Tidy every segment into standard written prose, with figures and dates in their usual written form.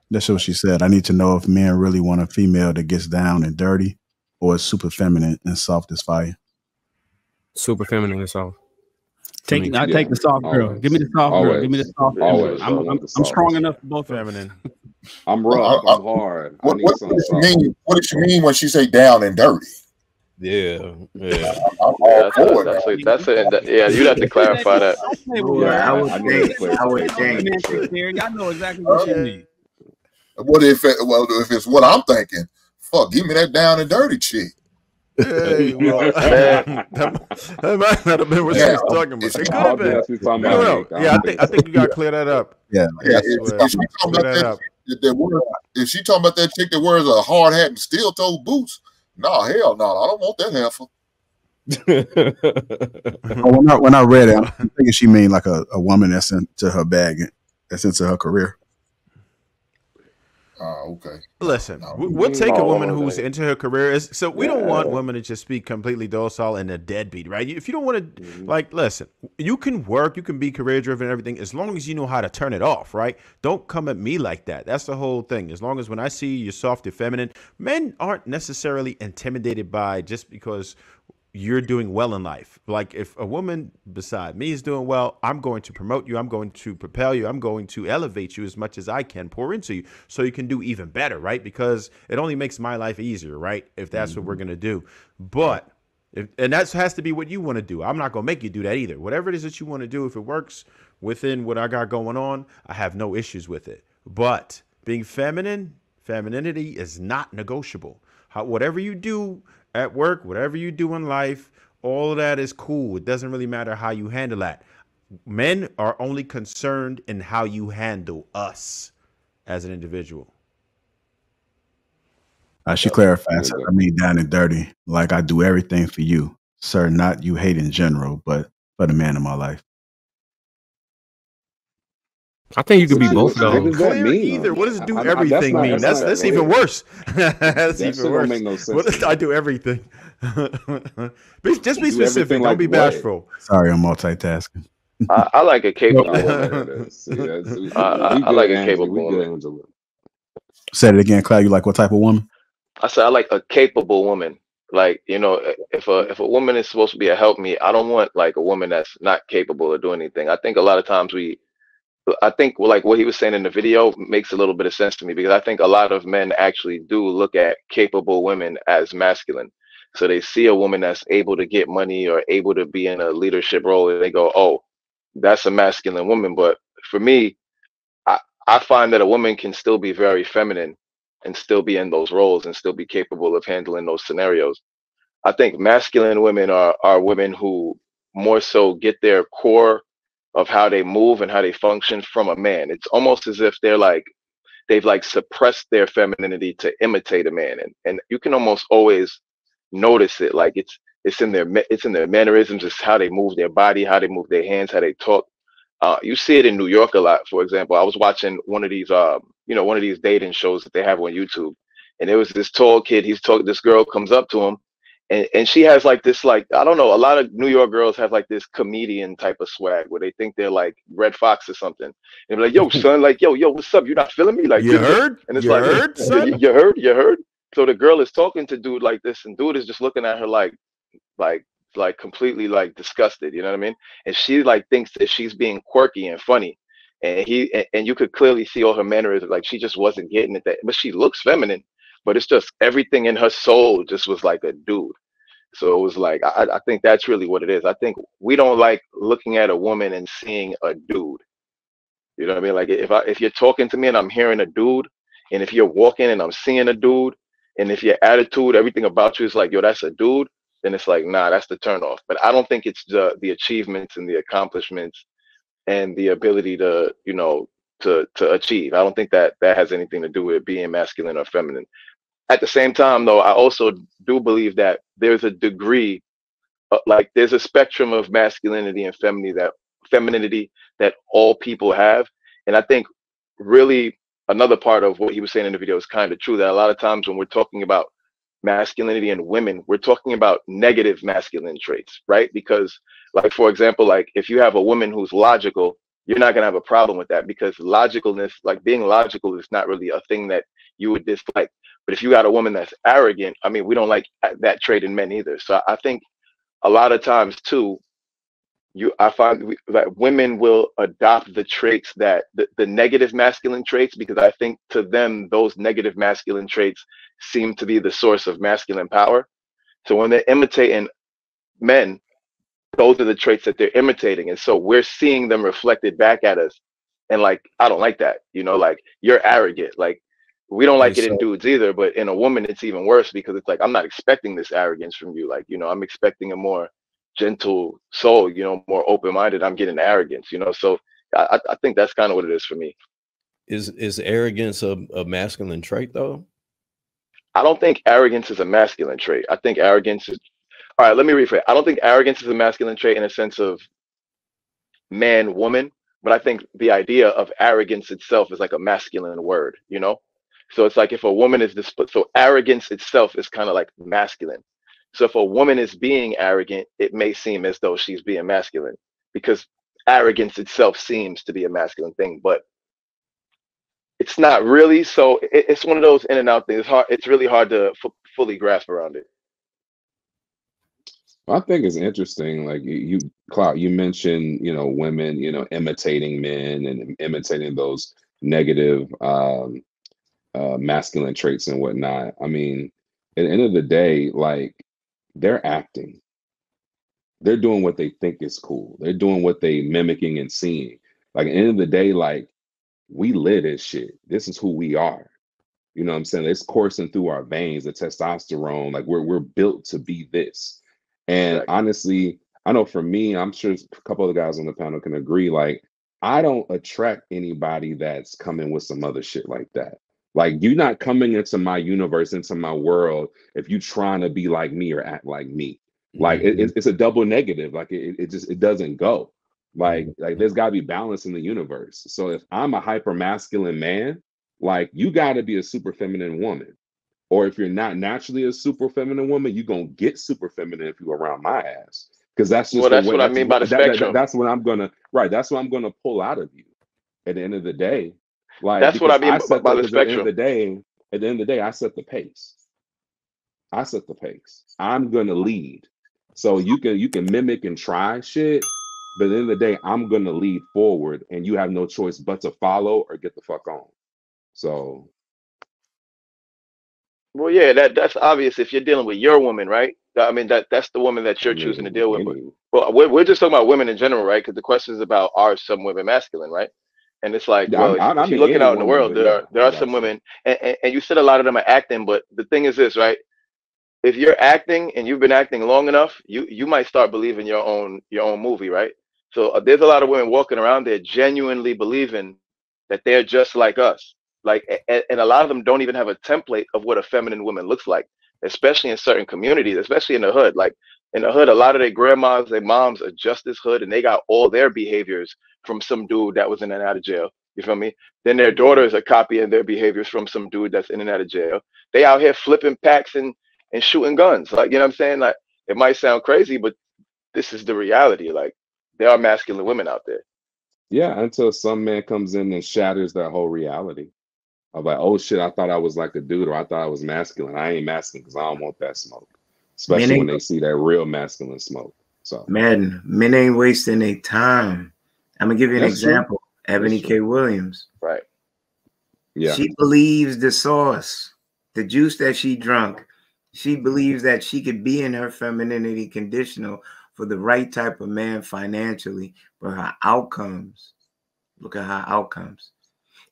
That's what she said. I need to know if men really want a female that gets down and dirty or is super feminine and soft as fire. Super feminine and soft. I take the soft girl. Give me the soft girl. Give me the soft girl. I'm strong enough for both feminine. I'm rough. I'm hard. What does she mean when she say down and dirty? Yeah. Yeah, you'd have to clarify that. I would think. Y'all know exactly what you need. What if it's what I'm thinking? Fuck, give me that down and dirty chick. Hey, well, that might not have been what she was talking about. It could have been. No. Yeah, I think you gotta clear that up. Yeah. If she talking about that chick that wears a hard hat and steel toe boots, no, hell no, I don't want that heifer. When I read it, I'm thinking she mean like a woman that's into her bag, that's into her career. Okay. Listen, we'll take a woman who's into her career. So we don't want women to just be completely docile and a deadbeat, right? If you don't want to, like, listen, you can work, you can be career driven and everything, as long as you know how to turn it off, right? Don't come at me like that. That's the whole thing. As long as when I see you're soft and feminine, men aren't necessarily intimidated by just because you're doing well in life. Like if a woman beside me is doing well, I'm going to promote you. I'm going to propel you. I'm going to elevate you as much as I can, pour into you so you can do even better, right? Because it only makes my life easier, right? If that's what we're going to do. But, and that has to be what you want to do. I'm not going to make you do that either. Whatever it is that you want to do, if it works within what I got going on, I have no issues with it. But being femininity is not negotiable. Whatever you do at work, whatever you do in life, all of that is cool. It doesn't really matter how you handle that. Men are only concerned in how you handle us as an individual. She clarified, I mean down and dirty, like I do everything for you, sir, not you hate in general, but for the man in my life. I think you could be both of those. What does that mean? Either. What does do everything mean? That's even worse. That's even worse. Make no sense. What does I do everything? Just be specific. Don't be bashful. Sorry, I'm multitasking. I like a capable woman. I like a capable woman. Say it again, Cloud. You like what type of woman? I said I like a capable woman. Like, you know, if a woman is supposed to be a help me, I don't want like a woman that's not capable of doing anything. I think a lot of times I think like what he was saying in the video makes a little bit of sense to me, because I think a lot of men actually do look at capable women as masculine. So they see a woman that's able to get money or able to be in a leadership role and they go, oh, that's a masculine woman. But for me, I find that a woman can still be very feminine and still be in those roles and still be capable of handling those scenarios. I think masculine women are women who more so get their core of how they move and how they function from a man. It's almost as if they've like suppressed their femininity to imitate a man, and you can almost always notice it. Like it's in their mannerisms, it's how they move their body, how they move their hands, how they talk. You see it in New York a lot. For example, I was watching one of these one of these dating shows that they have on YouTube, and there was this tall kid. This girl comes up to him. And she has like this, like, I don't know, a lot of New York girls have like this comedian type of swag where they think they're like Red Fox or something. And they're like, yo, son, like, yo, what's up? You're not feeling me? Like, you heard? And it's you like, heard, son? You heard? So the girl is talking to dude like this, and dude is just looking at her like completely like disgusted, you know what I mean? And she like thinks that she's being quirky and funny. And you could clearly see all her mannerisms, like she just wasn't getting it, but she looks feminine. But it's just everything in her soul just was like a dude. So it was like, I think that's really what it is. I think we don't like looking at a woman and seeing a dude. You know what I mean? Like if you're talking to me and I'm hearing a dude, and if you're walking and I'm seeing a dude, and if your attitude, everything about you is like, yo, that's a dude, then it's like, nah, that's the turn off. But I don't think it's the achievements and the accomplishments and the ability to, you know, to achieve. I don't think that has anything to do with being masculine or feminine. At the same time, though, I also do believe that there's a degree, like there's a spectrum of masculinity and femininity that all people have. And I think really another part of what he was saying in the video is kind of true, that a lot of times when we're talking about masculinity and women, we're talking about negative masculine traits, right? Because like, for example, like if you have a woman who's logical, you're not going to have a problem with that, because logicalness, like being logical, is not really a thing that you would dislike. But if you got a woman that's arrogant, I mean, we don't like that trait in men either. So I think a lot of times too, I find that women will adopt the traits that the negative masculine traits, because I think to them, those negative masculine traits seem to be the source of masculine power. So when they're imitating men, those are the traits that they're imitating. And so we're seeing them reflected back at us. And like, I don't like that, you know, like you're arrogant. Like we don't like it in dudes either, but in a woman, it's even worse, because it's like, I'm not expecting this arrogance from you. Like, you know, I'm expecting a more gentle soul, you know, more open-minded. I'm getting arrogance, you know? So I think that's kind of what it is for me. Is arrogance a masculine trait though? I don't think arrogance is a masculine trait. I think arrogance is, all right, let me rephrase. I don't think arrogance is a masculine trait in a sense of man, woman, but I think the idea of arrogance itself is like a masculine word, you know? So it's like if a woman is this, so arrogance itself is kind of like masculine. So if a woman is being arrogant, it may seem as though she's being masculine, because arrogance itself seems to be a masculine thing, but it's not really. So it's one of those in and out things. It's really hard to fully grasp around it. I think it's interesting. Like Clout, you mentioned, you know, women, you know, imitating men and imitating those negative masculine traits and whatnot. I mean, at the end of the day, like they're acting. They're doing what they think is cool. They're doing what they mimicking and seeing. Like at the end of the day, like we live this shit. This is who we are. You know what I'm saying? It's coursing through our veins, the testosterone. Like we're built to be this. And honestly, I know for me, I'm sure a couple of the guys on the panel can agree, like, I don't attract anybody that's coming with some other shit like that. Like, you're not coming into my universe, into my world, if you're trying to be like me or act like me. Like, it's a double negative. Like, it doesn't go. Like there's got to be balance in the universe. So if I'm a hyper masculine man, like, you got to be a super feminine woman. Or if you're not naturally a super feminine woman, you're going to get super feminine if you're around my ass. Because that's just that's what I mean by the spectrum. That's what I'm going to, that's what I'm going to pull out of you at the end of the day. Like, that's what I mean by the spectrum. At the end of the day, I set the pace. I'm going to lead. So you can mimic and try shit, but at the end of the day, I'm going to lead forward, and you have no choice but to follow or get the fuck on. So. Well, yeah, that's obvious if you're dealing with your woman, right? I mean, that's the woman that you're choosing to deal with. But we're just talking about women in general, right? Because the question is about, are some women masculine, right? And it's like, well, if you're looking out in the world, there are some women, and you said a lot of them are acting, but the thing is this, right? If you're acting and you've been acting long enough, you might start believing your own movie, right? So there's a lot of women walking around there genuinely believing that they're just like us. Like, and a lot of them don't even have a template of what a feminine woman looks like, especially in certain communities, especially in the hood. Like in the hood, a lot of their grandmas, their moms are just as hood, and they got all their behaviors from some dude that was in and out of jail. You feel me? Then their daughters are copying their behaviors from some dude that's in and out of jail. They out here flipping packs and shooting guns. Like, you know what I'm saying? Like, it might sound crazy, but this is the reality. Like, there are masculine women out there. Yeah, until some man comes in and shatters that whole reality. I'm like, oh shit, I thought I was like a dude, or I thought I was masculine. I ain't masculine because I don't want that smoke. Especially when they see that real masculine smoke. So men ain't wasting their time. I'm gonna give you an example. True. Ebony K. Williams. Right. Yeah. She believes the sauce, the juice that she drunk. She believes that she could be in her femininity conditional for the right type of man financially, but her outcomes, look at her outcomes.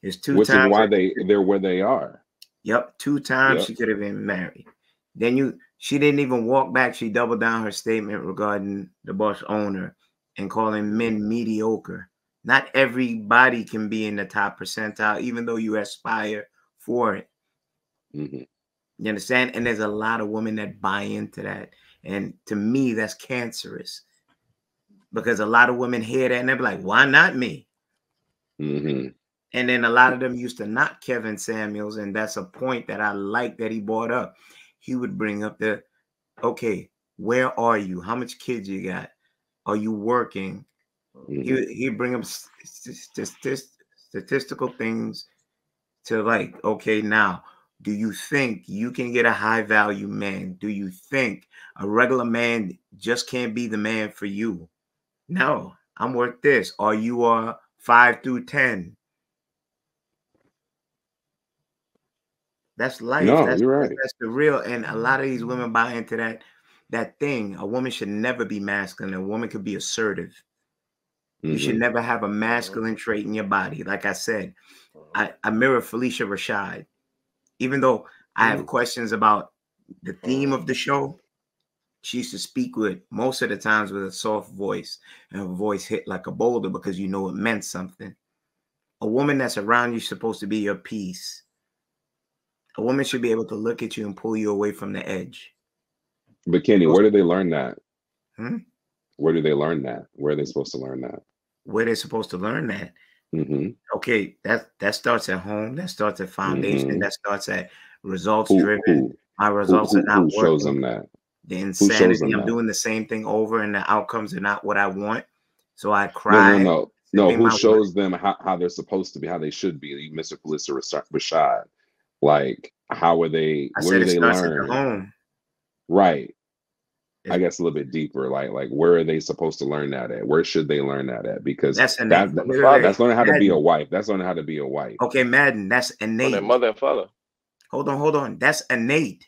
It's Which is why they're where they are. Yep, 2 times she could have been married. Then she didn't even walk back. She doubled down her statement regarding the boss owner and calling men mediocre. Not everybody can be in the top percentile, even though you aspire for it. Mm-hmm. You understand? And there's a lot of women that buy into that. And to me, that's cancerous. Because a lot of women hear that and they're like, why not me? Mm-hmm. And then a lot of them used to knock Kevin Samuels, and that's a point that I like that he brought up. He would bring up okay, where are you? How much kids you got? Are you working? he bring up statistical things to like, okay, now, do you think you can get a high value man? Do you think a regular man just can't be the man for you? No, I'm worth this. Or you are 5 through 10. That's life. No, That's you're right. that's the real. And a lot of these women buy into that thing. A woman should never be masculine. A woman could be assertive. You should never have a masculine trait in your body. Like I said, I mirror Felicia Rashad. Even though I have questions about the theme of the show, she used to speak with, most of the times, with a soft voice, and her voice hit like a boulder because you know it meant something. A woman that's around you is supposed to be your peace. A woman should be able to look at you and pull you away from the edge. But Kenny, where do they learn that? Where do they learn that? Where are they supposed to learn that? Where they're supposed to learn that? Okay, that starts at home. That starts at foundation. That starts at results driven. My results are not working. Who shows them that? The insanity. I'm doing the same thing over, and the outcomes are not what I want. So I cry. No. Who shows them how they're supposed to be, how they should be? Mr. Felicia Rashad. Like, how are they? Where do they learn? Home. Right. I guess a little bit deeper. Like where are they supposed to learn that at? Where should they learn that at? Because that's learning how to be a wife. That's learning how to be a wife. Okay, Madden. That's innate. Their mother and father. Hold on. That's innate.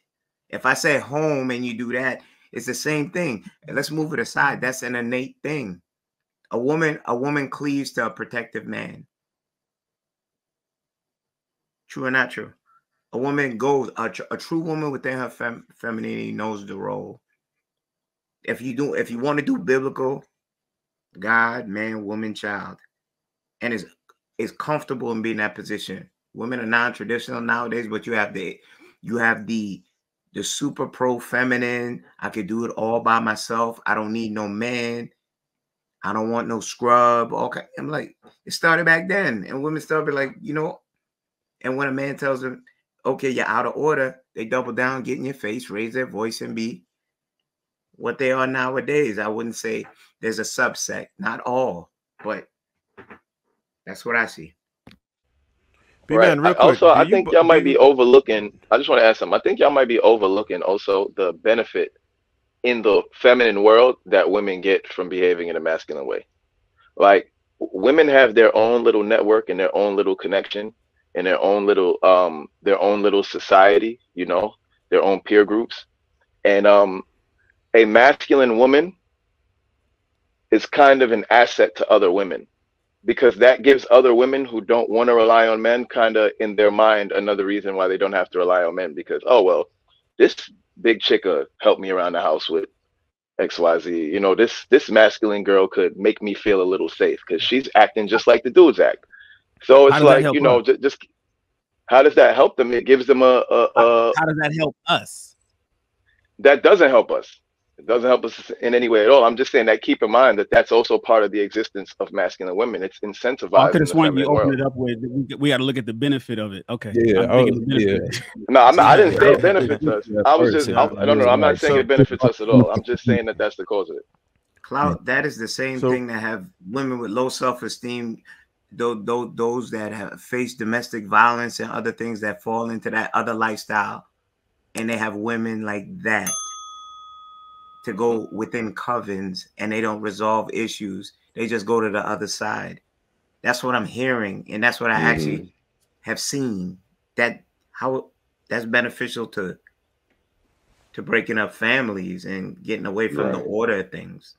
If I say home and you do that, it's the same thing. And let's move it aside. That's an innate thing. A woman cleaves to a protective man. True or not true? A woman goes, a true woman within her femininity knows the role. If you want to do biblical, God, man, woman, child, and is comfortable in being in that position. Women are non-traditional nowadays, but you have the super pro feminine. I could do it all by myself. I don't need no man. I don't want no scrub. Okay, I'm like, it started back then, and women started like, and when a man tells them, okay, you're out of order, they double down, get in your face, raise their voice, and be what they are nowadays. I wouldn't say there's a subset, not all, but that's what I see. Right. Also, I think y'all might be overlooking. I just want to ask something. I think y'all might be overlooking also the benefit in the feminine world that women get from behaving in a masculine way. Like, women have their own little network and their own little connection and their own little society, their own peer groups. And a masculine woman is kind of an asset to other women, because that gives other women who don't want to rely on men kind of in their mind another reason why they don't have to rely on men, because, oh, well, this big chick helped me around the house with XYZ. This masculine girl could make me feel a little safe because she's acting just like the dudes act. So it's like, just how does that help them? It gives them how does that help us? That doesn't help us. It doesn't help us in any way at all. I'm just saying that keep in mind that that's also part of the existence of masculine women. It's incentivized. I could have sworn you opened it up with, we got to look at the benefit of it. Okay. Yeah. No, I didn't say it benefits us. I was just, I'm not saying it benefits us at all. I'm just saying that that's the cause of it. Clout, that is the same thing that have women with low self-esteem, those that have faced domestic violence and other things that fall into that other lifestyle, and they have women like that to go within covens, and they don't resolve issues. They just go to the other side. That's what I'm hearing, and that's what I actually have seen. How that's beneficial to breaking up families and getting away from the order of things.